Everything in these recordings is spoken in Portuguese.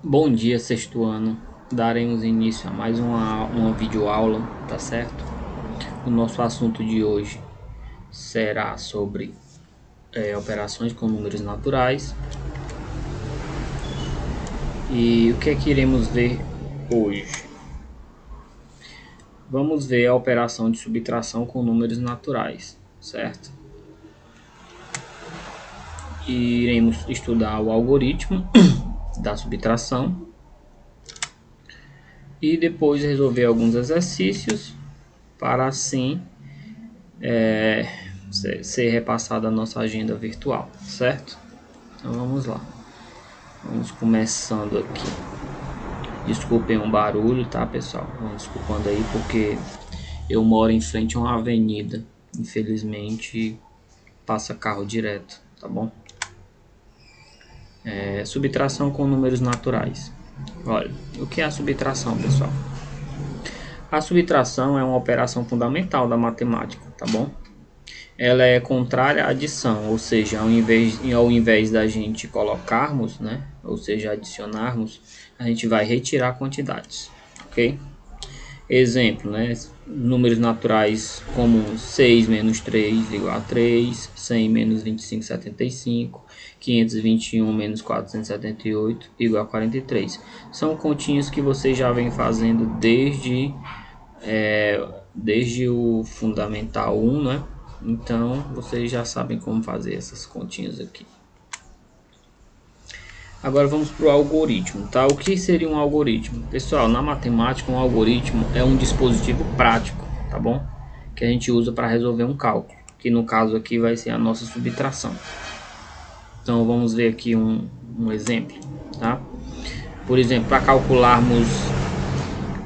Bom dia, sexto ano. Daremos início a mais uma videoaula, tá certo? O nosso assunto de hoje será sobre operações com números naturais. E o que é que iremos ver hoje? Vamos ver a operação de subtração com números naturais, certo? E iremos estudar o algoritmo da subtração e depois resolver alguns exercícios para assim ser repassada a nossa agenda virtual, certo? Então vamos lá. Vamos começando aqui. Desculpem o barulho, tá, pessoal? Vamos desculpando aí porque eu moro em frente a uma avenida. Infelizmente passa carro direto, tá bom? Subtração com números naturais. Olha, o que é a subtração, pessoal? A subtração é uma operação fundamental da matemática, tá bom? Ela é contrária à adição, ou seja, ao invés da gente colocarmos, né, ou seja, adicionarmos, a gente vai retirar quantidades, ok? Exemplo, né, números naturais comuns: 6 menos 3 igual a 3, 100 menos 25, 75, 521 menos 478 igual a 43. São continhas que você já vem fazendo desde o Fundamental 1, né? Então vocês já sabem como fazer essas continhas aqui. Agora vamos para o algoritmo, tá? O que seria um algoritmo? Pessoal, na matemática um algoritmo é um dispositivo prático, tá bom? Que a gente usa para resolver um cálculo, que no caso aqui vai ser a nossa subtração. Então vamos ver aqui um exemplo, tá? Por exemplo, para calcularmos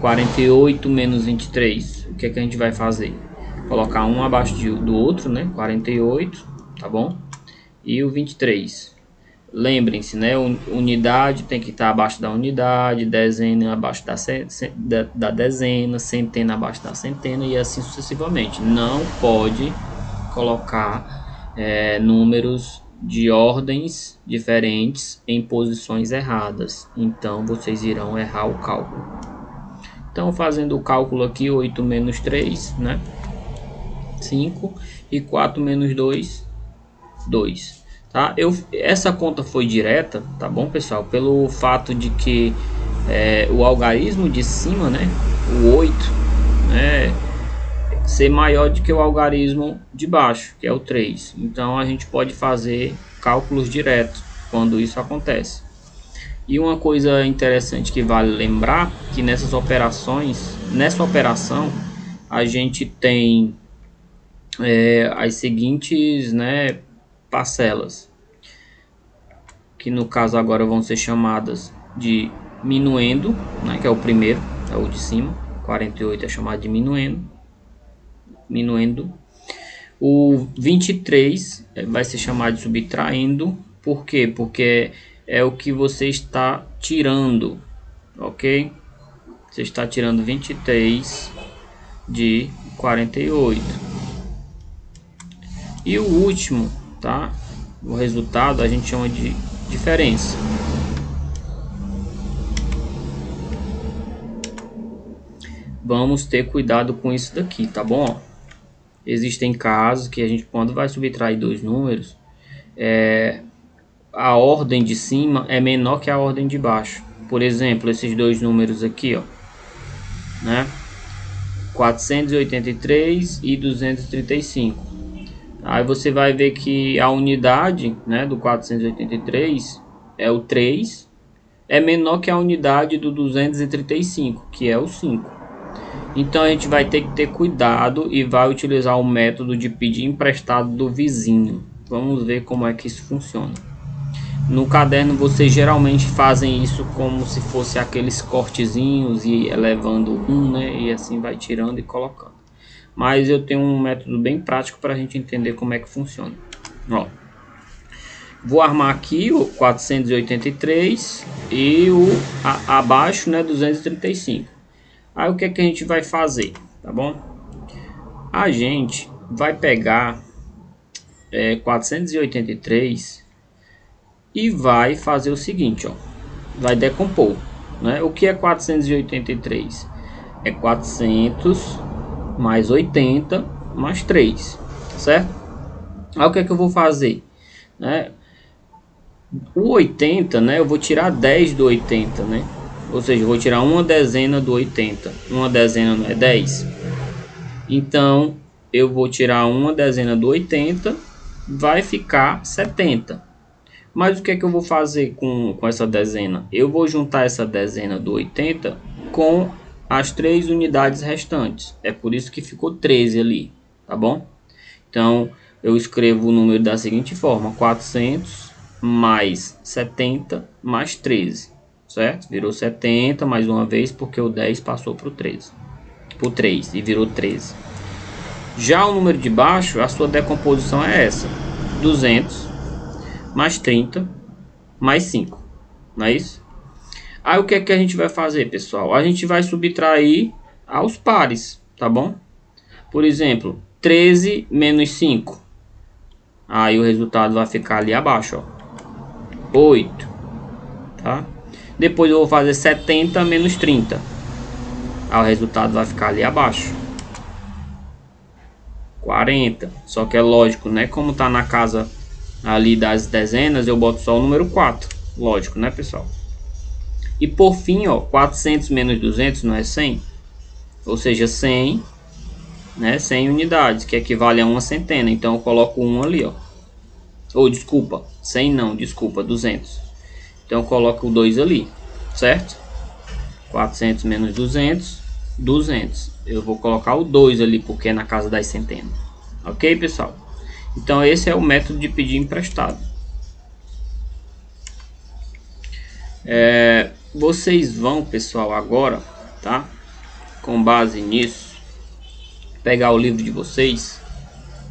48 menos 23, o que é que a gente vai fazer? Colocar um abaixo do outro, né? 48, tá bom? E o 23. Lembrem-se, né? Unidade tem que estar abaixo da unidade, dezena abaixo da dezena, centena abaixo da centena e assim sucessivamente. Não pode colocar números de ordens diferentes em posições erradas. Então vocês irão errar o cálculo. Então, fazendo o cálculo aqui, 8 menos 3, né? 5. E 4 menos 2, 2. Tá? Essa conta foi direta, tá bom, pessoal? Pelo fato de que o algarismo de cima, né? O 8, né? Ser maior do que o algarismo de baixo, que é o 3. Então, a gente pode fazer cálculos diretos quando isso acontece. E uma coisa interessante que vale lembrar, que nessa operação, a gente tem as seguintes, né, parcelas, que no caso agora vão ser chamadas de minuendo, né, que é o primeiro, é o de cima, 48 é chamado de minuendo. O 23 vai ser chamado de subtraindo. Por quê? Porque é o que você está tirando, ok? Você está tirando 23 de 48. E o último, tá? O resultado a gente chama de diferença. Vamos ter cuidado com isso daqui, tá bom? Existem casos que a gente, quando vai subtrair dois números, a ordem de cima é menor que a ordem de baixo. Por exemplo, esses dois números aqui, ó, né? 483 e 235. Aí você vai ver que a unidade, né, do 483 é o 3, é menor que a unidade do 235, que é o 5. Então a gente vai ter que ter cuidado e vai utilizar o método de pedir emprestado do vizinho. Vamos ver como é que isso funciona. No caderno vocês geralmente fazem isso como se fosse aqueles cortezinhos e elevando um, né? E assim vai tirando e colocando. Mas eu tenho um método bem prático para a gente entender como é que funciona. Ó, vou armar aqui o 483 e o abaixo, né, 235. Aí o que é que a gente vai fazer, tá bom? A gente vai pegar 483 e vai fazer o seguinte, ó. vai decompor, né? O que é 483? É 400 mais 80 mais 3, certo? Aí o que é que eu vou fazer, né? O 80, né? Eu vou tirar 10 do 80, né? Ou seja, eu vou tirar uma dezena do 80. Uma dezena não é 10? Então, eu vou tirar uma dezena do 80, vai ficar 70. Mas o que é que eu vou fazer com essa dezena? Eu vou juntar essa dezena do 80 com as 3 unidades restantes. É por isso que ficou 13 ali, tá bom? Então, eu escrevo o número da seguinte forma: 400 mais 70 mais 13, certo? Virou 70 mais uma vez, porque o 10 passou para o 13, por 3 e virou 13. Já o número de baixo, a sua decomposição é essa: 200 mais 30 mais 5, não é isso? Aí o que é que a gente vai fazer, pessoal? A gente vai subtrair aos pares, tá bom? Por exemplo, 13 menos 5. Aí o resultado vai ficar ali abaixo, ó. 8, tá? Depois eu vou fazer 70 menos 30. Aí o resultado vai ficar ali abaixo. 40. Só que é lógico, né? Como tá na casa ali das dezenas, eu boto só o número 4. Lógico, né, pessoal? E por fim, ó, 400 menos 200 não é 100? Ou seja, 100, né, 100 unidades, que equivale a uma centena. Então eu coloco 1 ali, ó. Ou desculpa, 100 não, desculpa, 200. Então eu coloco o 2 ali, certo? 400 menos 200, 200. Eu vou colocar o 2 ali, porque é na casa das centenas. Ok, pessoal? Então esse é o método de pedir emprestado. Vocês vão, pessoal, agora, tá? Com base nisso, pegar o livro de vocês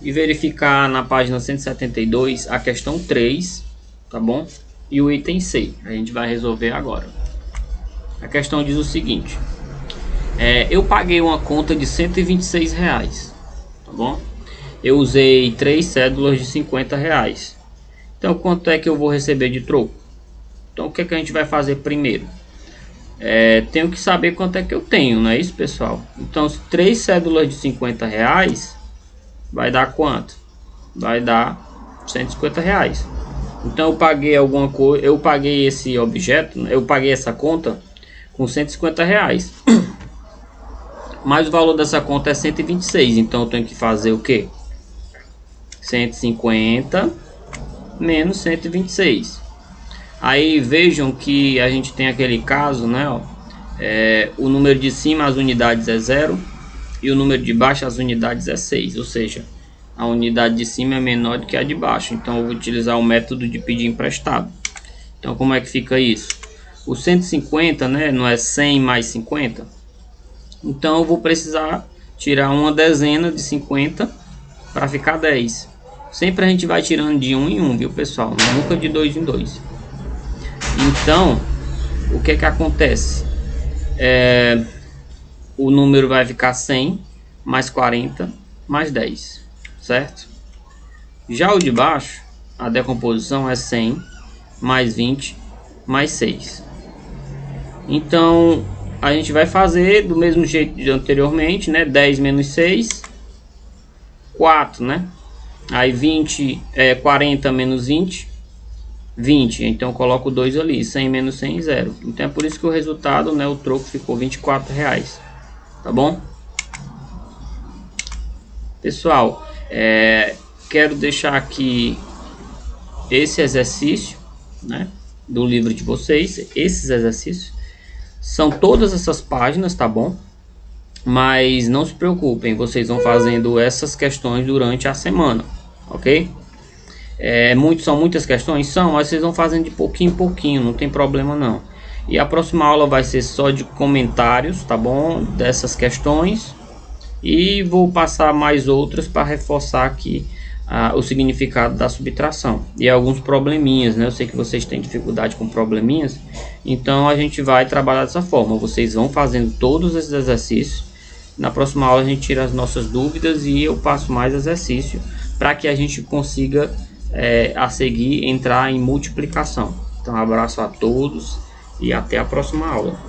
e verificar na página 172 a questão 3, tá bom? E o item C, a gente vai resolver agora. A questão diz o seguinte: eu paguei uma conta de R$126, tá bom? Eu usei 3 cédulas de R$50. Então quanto é que eu vou receber de troco? Então o que é que a gente vai fazer primeiro? Tenho que saber quanto é que eu tenho, não é isso, pessoal? Então 3 cédulas de R$50 vai dar quanto? Vai dar R$150. Então eu paguei alguma coisa, eu paguei esse objeto, eu paguei essa conta com R$150. Mas o valor dessa conta é 126, então eu tenho que fazer o que? 150 menos 126. Aí vejam que a gente tem aquele caso, né? Ó, o número de cima as unidades é 0 e o número de baixo as unidades é 6, ou seja, a unidade de cima é menor do que a de baixo. Então eu vou utilizar o método de pedir emprestado. Então como é que fica isso? O 150, né, não é 100 mais 50? Então eu vou precisar tirar uma dezena de 50 para ficar 10. Sempre a gente vai tirando de 1 em 1, viu, pessoal? Nunca de 2 em 2. Então, o que é que acontece? O número vai ficar 100 mais 40 mais 10, certo? Já o de baixo, a decomposição é 100 mais 20 mais 6. Então, a gente vai fazer do mesmo jeito de anteriormente, né? 10 menos 6, 4, né? Aí 40 menos 20, 20. Então eu coloco 2 ali. 100 menos 100, 0. Então é por isso que o resultado, né, o troco ficou R$24. Tá bom? Pessoal, quero deixar aqui esse exercício, né, do livro de vocês. Esses exercícios são todas essas páginas, tá bom? Mas não se preocupem, vocês vão fazendo essas questões durante a semana, ok? São muitas questões? São, mas vocês vão fazendo de pouquinho em pouquinho, não tem problema não. E a próxima aula vai ser só de comentários, tá bom? Dessas questões. E vou passar mais outras para reforçar aqui o significado da subtração. E alguns probleminhas, né? Eu sei que vocês têm dificuldade com probleminhas. Então a gente vai trabalhar dessa forma. Vocês vão fazendo todos esses exercícios. Na próxima aula a gente tira as nossas dúvidas e eu passo mais exercício para que a gente consiga a seguir entrar em multiplicação. Então abraço a todos e até a próxima aula.